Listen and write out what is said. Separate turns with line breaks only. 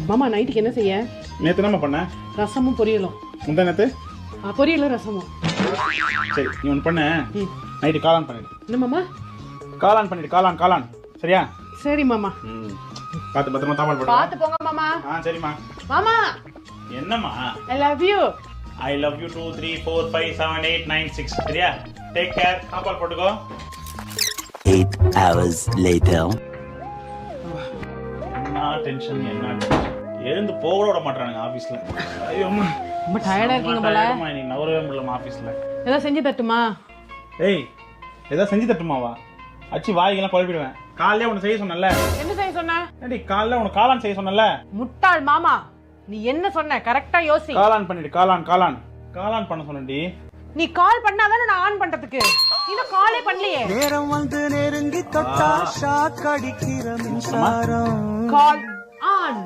மாமா நைட்டுக்கு என்ன செய்ய?
நேற்று என்ன பண்ண?
ரசமும் பொரியலும்.
முந்தா நேற்று
பொரியலும் ரசமும்.
சரி நீ ஒன்று பண்ண, நைட்டு காளான் பண்ணிடு.
என்ன மாமா?
காளான் பண்ணிடு, காளான் சரியா?
சரி மாமா.
பார்த்து பத்திரமா தாப்பால் போடு.
பார்த்து போங்க மாமா.
சரிம்மா.
மாமா
என்னம்மா?
I love you.
I love you 2 3 4 5 7 8 9 6 சரியா? Take care. தாப்பால் போட்டுக்கோ.
8 hours later.
என்ன டென்ஷன் எழுந்து போக விட மாட்டானுங்க ஆபீஸ்ல. ஐயோ அம்மா
ரொம்ப டயர்டா இருக்கீங்க போல.
நீ நவரவே முடியல ஆபீஸ்ல.
ஏதோ செஞ்சு தட்டுமா?
ஏய் ஏதோ செஞ்சு தட்டுமாவா? அச்சி வாய்க்கெல்லாம் குழப்பிடுவேன். காலையில உன்னை செய்ய சொன்னல.
என்ன செய்ய சொன்ன?
ஏடி காலையில உனக்கு காளான் செய்ய சொன்னல.
முட்டாள் மாமா, நீ என்ன சொன்ன கரெக்ட்டா யோசி.
காளான் பண்ணிடு, காளான் பண்ண சொன்னடி.
நீ கால் பண்ணாதானே நான் ஆன் பண்றதுக்கு. நீ காலே பண்ணலையே.
நேரம் வந்து நெருங்கி தொட்டா ஷாக் அடிக்கிற மின்சாரம்.
Call on.